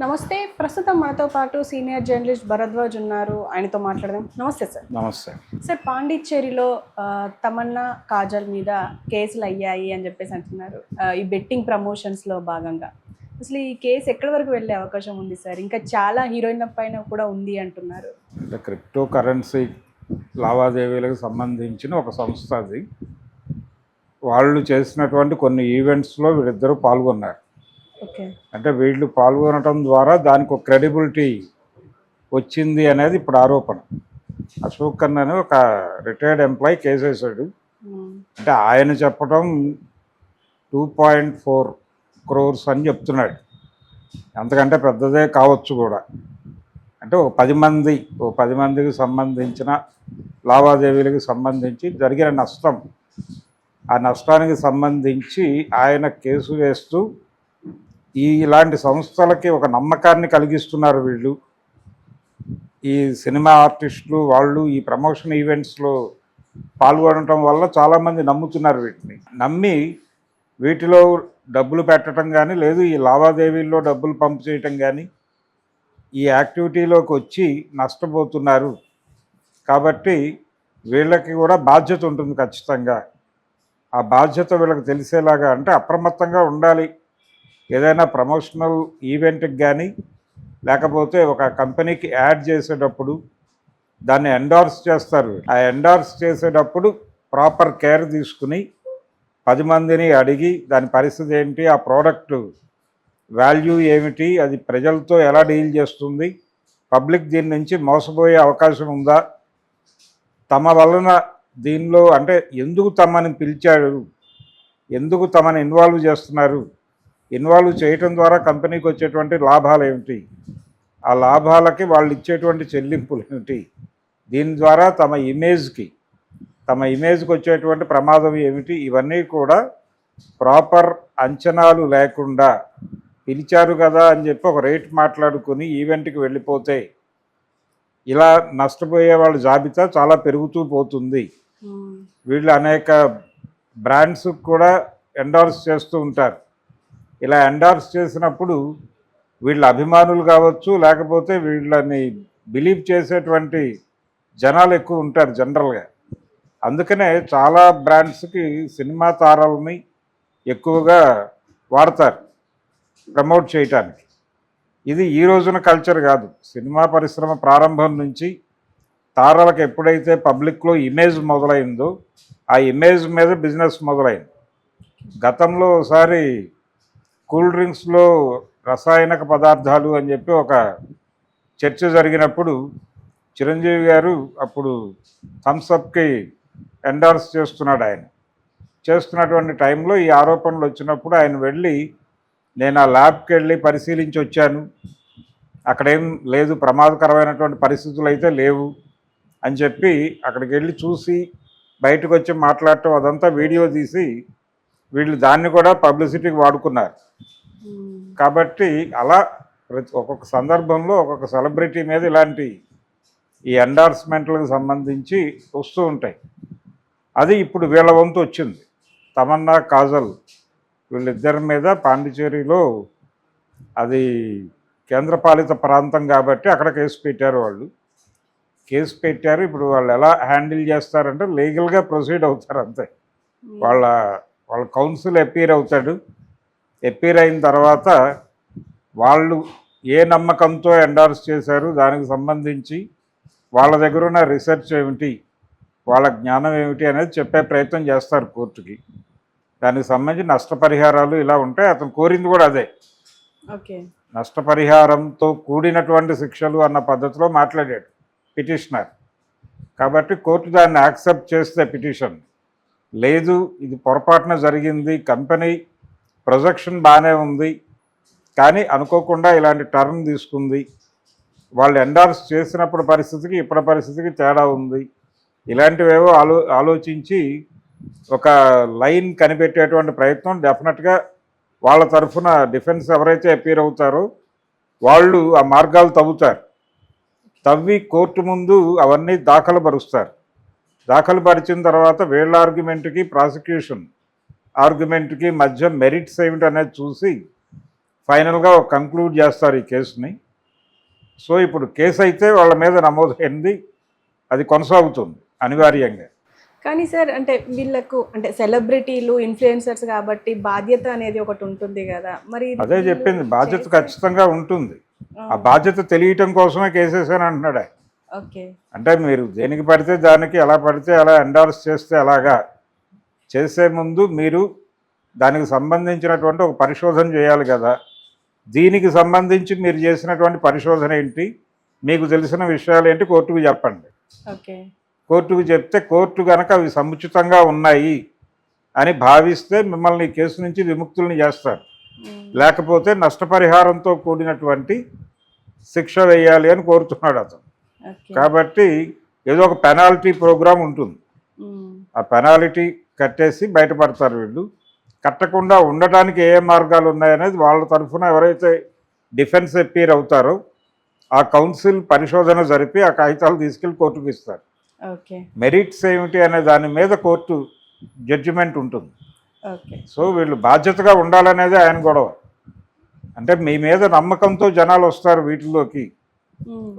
నమస్తే. ప్రస్తుతం మనతో పాటు సీనియర్ జర్నలిస్ట్ భరద్వాజ్ ఉన్నారు. ఆయనతో మాట్లాడదాం. నమస్తే సార్. నమస్తే. సార్, పాండిచ్చేరిలో తమన్నా, కాజల్ మీద కేసులయ్యాయి అని చెప్పేసి అంటున్నారు. ఈ బెట్టింగ్ ప్రమోషన్స్‌లో భాగంగా. అసలు ఈ కేసు ఎక్కడి వరకు వెళ్ళే అవకాశం ఉంది సార్? ఇంకా చాలా హీరోయిన్‌ల పైన కూడా ఉంది అంటున్నారు. అంటే క్రిప్టో కరెన్సీ లావాదేవీలకు సంబంధించిన ఒక సంస్థ అది. వాళ్ళు చేసినటువంటి కొన్ని ఈవెంట్స్‌లో వీళ్ళిద్దరూ పాల్గొన్నారు. ఓకే. అంటే వీళ్ళు పాల్గొనటం ద్వారా దానికి ఒక క్రెడిబిలిటీ వచ్చింది అనేది ఇప్పుడు ఆరోపణ. అశోక్ ఖన్నా అని ఒక రిటైర్డ్ ఎంప్లాయీ కేసేశాడు. అంటే ఆయన చెప్పడం 2.4 crores అని చెప్తున్నాడు. అంతకంటే పెద్దదే కావచ్చు కూడా. అంటే ఓ 10 మందికి సంబంధించిన లావాదేవీలకు సంబంధించి జరిగిన నష్టం, ఆ నష్టానికి సంబంధించి ఆయన కేసు వేస్తూ ఇలాంటి సంస్థలకి ఒక నమ్మకాన్ని కలిగిస్తున్నారు వీళ్ళు. ఈ సినిమా ఆర్టిస్టులు వాళ్ళు ఈ ప్రమోషన్ ఈవెంట్స్లో పాల్గొనటం వల్ల చాలామంది నమ్ముతున్నారు. వీటిని నమ్మి వీటిలో డబ్బులు పెట్టడం కానీ, లేదు ఈ లావాదేవీల్లో డబ్బులు పంపు చేయటం కానీ, ఈ యాక్టివిటీలోకి వచ్చి నష్టపోతున్నారు. కాబట్టి వీళ్ళకి కూడా బాధ్యత ఉంటుంది ఖచ్చితంగా. ఆ బాధ్యత వీళ్ళకి తెలిసేలాగా అంటే అప్రమత్తంగా ఉండాలి. ఏదైనా ప్రమోషనల్ ఈవెంట్కి కానీ, లేకపోతే ఒక కంపెనీకి యాడ్ చేసేటప్పుడు దాన్ని ఎండార్స్ చేస్తారు. ఆ ఎండార్స్ చేసేటప్పుడు ప్రాపర్ కేర్ తీసుకుని 10 మందిని అడిగి దాని పరిస్థితి ఏంటి, ఆ ప్రోడక్ట్ వాల్యూ ఏమిటి, అది ప్రజలతో ఎలా డీల్ చేస్తుంది, పబ్లిక్ దీని నుంచి మోసపోయే అవకాశం ఉందా, తమ వలన దీనిలో అంటే ఎందుకు తమని పిలిచాడు, ఎందుకు తమని ఇన్వాల్వ్ చేస్తున్నారు, ఇన్వాల్వ్ చేయటం ద్వారా కంపెనీకి వచ్చేటువంటి లాభాలు ఏమిటి, ఆ లాభాలకి వాళ్ళు ఇచ్చేటువంటి చెల్లింపులు ఏమిటి, దీని ద్వారా తమ ఇమేజ్కి వచ్చేటువంటి ప్రమాదం ఏమిటి, ఇవన్నీ కూడా ప్రాపర్ అంచనాలు లేకుండా పిలిచారు కదా అని చెప్పి ఒక రేట్ మాట్లాడుకుని ఈవెంట్కి వెళ్ళిపోతే ఇలా నష్టపోయే వాళ్ళ జాబితా చాలా పెరుగుతూ పోతుంది. వీళ్ళు అనేక బ్రాండ్స్ కూడా ఎండార్స్ చేస్తూ ఉంటారు. ఇలా ఎండార్స్ చేసినప్పుడు వీళ్ళ అభిమానులు కావచ్చు, లేకపోతే వీళ్ళని బిలీవ్ చేసేటువంటి జనాలు ఎక్కువ ఉంటారు జనరల్గా. అందుకనే చాలా బ్రాండ్స్కి సినిమా తారాలని ఎక్కువగా వాడతారు ప్రమోట్ చేయటానికి. ఇది ఈ రోజున కల్చర్ కాదు. సినిమా పరిశ్రమ ప్రారంభం నుంచి తారాలకు ఎప్పుడైతే పబ్లిక్లో ఇమేజ్ మొదలైందో ఆ ఇమేజ్ మీద బిజినెస్ మొదలైంది. గతంలో ఒకసారి కూల్ డ్రింక్స్లో రసాయనిక పదార్థాలు అని చెప్పి ఒక చర్చ జరిగినప్పుడు చిరంజీవి గారు అప్పుడు థమ్స్అప్కి ఎండార్స్ చేస్తున్నాడు. ఆయన చేస్తున్నటువంటి టైంలో ఈ ఆరోపణలు వచ్చినప్పుడు ఆయన వెళ్ళి, నేను ఆ ల్యాబ్కి వెళ్ళి పరిశీలించి వచ్చాను, అక్కడేం లేదు, ప్రమాదకరమైనటువంటి పరిస్థితులు అయితే లేవు అని చెప్పి అక్కడికి వెళ్ళి చూసి బయటకు వచ్చి మాట్లాడటం, అదంతా వీడియో తీసి వీళ్ళు దాన్ని కూడా పబ్లిసిటీకి వాడుకున్నారు. కాబట్టి అలా ఒక్కొక్క సందర్భంలో ఒక్కొక్క సెలబ్రిటీ మీద ఇలాంటి ఈ ఎండార్స్మెంట్లకు సంబంధించి వస్తూ ఉంటాయి. అది ఇప్పుడు వీళ్ళ వంతు వచ్చింది. తమన్నా, కాజల్ వీళ్ళిద్దరి మీద పాండిచేరిలో, అది కేంద్రపాలిత ప్రాంతం కాబట్టి అక్కడ కేసు పెట్టారు. ఇప్పుడు వాళ్ళు ఎలా హ్యాండిల్ చేస్తారంటే లీగల్గా ప్రొసీడ్ అవుతారు అంతే. వాళ్ళ కౌన్సిల్ అపీర్ అవుతాడు. అపీర్ అయిన తర్వాత వాళ్ళు ఏ నమ్మకంతో ఎండార్స్ చేశారు, దానికి సంబంధించి వాళ్ళ దగ్గర ఉన్న రీసెర్చ్ ఏమిటి, వాళ్ళ జ్ఞానం ఏమిటి అనేది చెప్పే ప్రయత్నం చేస్తారు కోర్టుకి. దానికి సంబంధించి నష్టపరిహారాలు ఇలా ఉంటాయి. అతను కోరింది కూడా అదే. ఓకే. నష్టపరిహారంతో కూడినటువంటి శిక్షలు అన్న పద్ధతిలో మాట్లాడాడు పిటిషనర్. కాబట్టి కోర్టు దాన్ని యాక్సెప్ట్ చేస్తే పిటిషన్ లేదు, ఇది పొరపాటున జరిగింది, కంపెనీ ప్రొజెక్షన్ బాగానే ఉంది కానీ అనుకోకుండా ఇలాంటి టర్న్ తీసుకుంది, వాళ్ళు ఎండార్స్ చేసినప్పుడు పరిస్థితికి ఇప్పటి పరిస్థితికి తేడా ఉంది, ఇలాంటివేవో ఆలోచించి ఒక లైన్ కనిపెట్టేటువంటి ప్రయత్నం డెఫినెట్గా వాళ్ళ తరఫున డిఫెన్స్ ఎవరైతే అపీర్ అవుతారో వాళ్ళు ఆ మార్గాలు తవ్వి కోర్టు ముందు అవన్నీ దాఖలు పరిచిన తర్వాత వీళ్ళ ఆర్గ్యుమెంట్కి ప్రాసిక్యూషన్ ఆర్గ్యుమెంట్కి మధ్య మెరిట్స్ ఏమిటి అనేది చూసి ఫైనల్గా ఒక కంక్లూడ్ చేస్తారు ఈ కేసుని. సో ఇప్పుడు కేసు అయితే వాళ్ళ మీద నమోదైంది, అది కొనసాగుతుంది అనివార్యంగా. కానీ సార్ అంటే వీళ్ళకు అంటే సెలబ్రిటీలు ఇన్ఫ్లుయెన్సర్స్ కాబట్టి బాధ్యత అనేది ఒకటి ఉంటుంది కదా, మరి అదే చెప్పింది, బాధ్యత ఖచ్చితంగా ఉంటుంది. ఆ బాధ్యత తెలియటం కోసమే కేసేసాను అంటున్నాడు ఆయన. ఓకే. అంటే మీరు దేనికి పడితే దానికి, ఎలా పడితే అలా ఎండార్స్ చేస్తే అలాగా చేసే ముందు మీరు దానికి సంబంధించినటువంటి ఒక పరిశోధన చేయాలి కదా. దీనికి సంబంధించి మీరు చేసినటువంటి పరిశోధన ఏంటి, మీకు తెలిసిన విషయాలు ఏంటి కోర్టుకు చెప్పండి. ఓకే. కోర్టుకు చెప్తే కోర్టు కనుక అవి సముచితంగా ఉన్నాయి అని భావిస్తే మిమ్మల్ని ఈ కేసు నుంచి విముక్తుల్ని చేస్తారు. లేకపోతే నష్టపరిహారంతో కూడినటువంటి శిక్ష వేయాలి అని కోరుతున్నాడు అతను. కాబట్టి ఏదో ఒక పెనాల్టీ ప్రోగ్రాం ఉంటుంది, ఆ పెనాల్టీ కట్టేసి బయటపడతారు వీళ్ళు. కట్టకుండా ఉండటానికి ఏ మార్గాలు ఉన్నాయనేది వాళ్ళ తరఫున ఎవరైతే డిఫెన్స్ అపీర్ అవుతారో ఆ కౌన్సిల్ పరిశోధన జరిపి ఆ కాగితాలు తీసుకెళ్ళి కోర్టుకు ఇస్తారు. మెరిట్స్ ఏమిటి అనే దాని మీద కోర్టు జడ్జిమెంట్ ఉంటుంది. సో వీళ్ళు బాధ్యతగా ఉండాలనేది ఆయన గొడవ. అంటే మీ మీద నమ్మకంతో జనాలు వస్తారు వీటిల్లోకి.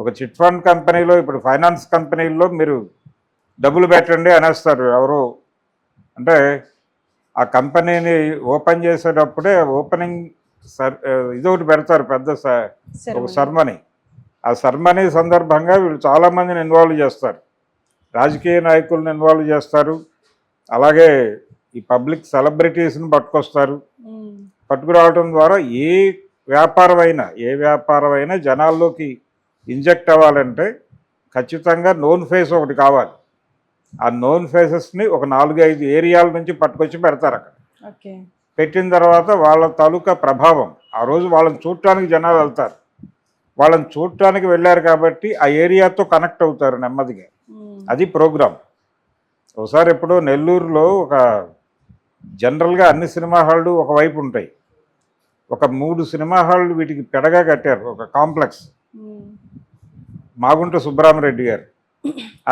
ఒక చిట్ ఫండ్ కంపెనీలో, ఇప్పుడు ఫైనాన్స్ కంపెనీల్లో మీరు డబ్బులు పెట్టండి అనేస్తారు ఎవరో. అంటే ఆ కంపెనీని ఓపెన్ చేసేటప్పుడే ఓపెనింగ్ ఇదొకటి పెడతారు, పెద్ద ఒక సెర్మనీ. ఆ సెర్మనీ సందర్భంగా వీళ్ళు చాలామందిని ఇన్వాల్వ్ చేస్తారు, రాజకీయ నాయకులను ఇన్వాల్వ్ చేస్తారు, అలాగే ఈ పబ్లిక్ సెలబ్రిటీస్ని పట్టుకొస్తారు. పట్టుకురావడం ద్వారా ఏ వ్యాపారమైనా జనాల్లోకి ఇంజెక్ట్ అవ్వాలంటే ఖచ్చితంగా నోన్ ఫేస్ ఒకటి కావాలి. ఆ నోన్ ఫేసెస్ని ఒక 4-5 ఏరియాల నుంచి పట్టుకొచ్చి పెడతారు అక్కడ. పెట్టిన తర్వాత వాళ్ళ తాలూకా ప్రభావం, ఆ రోజు వాళ్ళని చూడటానికి జనాలు వెళ్తారు. వాళ్ళని చూడటానికి వెళ్ళారు కాబట్టి ఆ ఏరియాతో కనెక్ట్ అవుతారు నెమ్మదిగా. అది ప్రోగ్రాం. ఒకసారి ఎప్పుడో నెల్లూరులో ఒక జనరల్గా అన్ని సినిమా హాళ్ళు ఒకవైపు ఉంటాయి, ఒక 3 సినిమా హాళ్ళు వీటికి పెడగా కట్టారు, ఒక కాంప్లెక్స్, మాగుంట సుబ్బరామరెడ్డి గారు.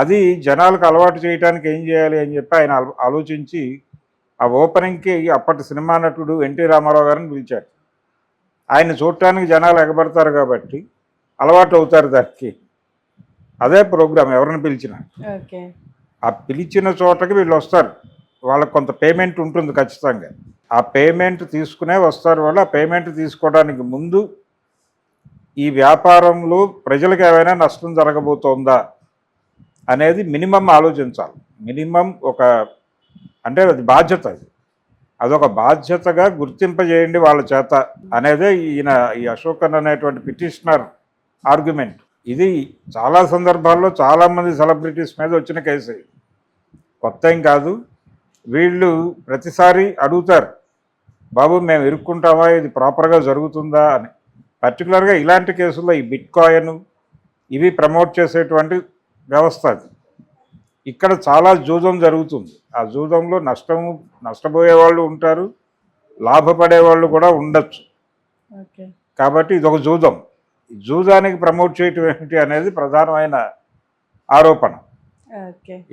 అది జనాలకు అలవాటు చేయడానికి ఏం చేయాలి అని చెప్పి ఆయన ఆలోచించి ఆ ఓపెనింగ్కి అప్పటి సినిమా నటుడు ఎన్టీ రామారావు గారిని పిలిచారు. ఆయన చూడటానికి జనాలు ఎగబడతారు కాబట్టి అలవాటు అవుతారు దానికి. అదే ప్రోగ్రాం ఎవరిని పిలిచినా. ఆ పిలిచిన చోటకి వీళ్ళు వస్తారు, వాళ్ళకు కొంత పేమెంట్ ఉంటుంది ఖచ్చితంగా. ఆ పేమెంట్ తీసుకునే వస్తారు వాళ్ళు. ఆ పేమెంట్ తీసుకోవడానికి ముందు ఈ వ్యాపారంలో ప్రజలకు ఏమైనా నష్టం జరగబోతోందా అనేది మినిమం ఆలోచించాలి. మినిమం అంటే అది బాధ్యత, అదొక బాధ్యతగా గుర్తింపజేయండి వాళ్ళ చేత అనేదే ఈ అశోకన్ అనేటువంటి పిటిషనర్ ఆర్గ్యుమెంట్. ఇది చాలా సందర్భాల్లో చాలామంది సెలబ్రిటీస్ మీద వచ్చిన కేసు, కొత్త ఏం కాదు. వీళ్ళు ప్రతిసారి అడుగుతారు, బాబు మేము ఇరుక్కుంటామా, ఇది ప్రాపర్గా జరుగుతుందా అని. పర్టికులర్గా ఇలాంటి కేసుల్లో ఈ బిట్ కాయిన్ ఇవి ప్రమోట్ చేసేటువంటి వ్యవస్థ అది. ఇక్కడ చాలా జూదం జరుగుతుంది. ఆ జూదంలో నష్టపోయే వాళ్ళు ఉంటారు, లాభపడే వాళ్ళు కూడా ఉండొచ్చు. కాబట్టి ఇదొక జూదం. జూదానికి ప్రమోట్ చేయటం ఏమిటి అనేది ప్రధానమైన ఆరోపణ.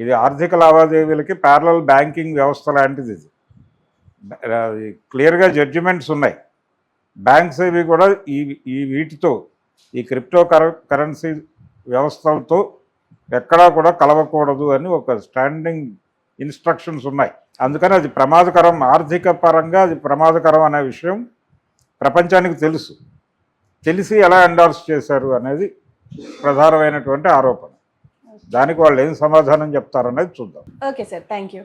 ఇది ఆర్థిక లావాదేవీలకి ప్యారలల్ బ్యాంకింగ్ వ్యవస్థ లాంటిది. ఇది క్లియర్గా జడ్జిమెంట్స్ ఉన్నాయి. బ్యాంక్స్ ఇవి కూడా వీటితో ఈ క్రిప్టో కరెన్సీ వ్యవస్థలతో ఎక్కడా కూడా కలవకూడదు అని ఒక స్టాండింగ్ ఇన్స్ట్రక్షన్స్ ఉన్నాయి. అందుకని అది ప్రమాదకరం, ఆర్థిక పరంగా అది ప్రమాదకరం అనే విషయం ప్రపంచానికి తెలిసి ఎలా ఎండార్స్ చేశారు అనేది ప్రధానమైనటువంటి ఆరోపణ. దానికి వాళ్ళు ఏం సమాధానం చెప్తారనేది చూద్దాం. Okay sir, thank you.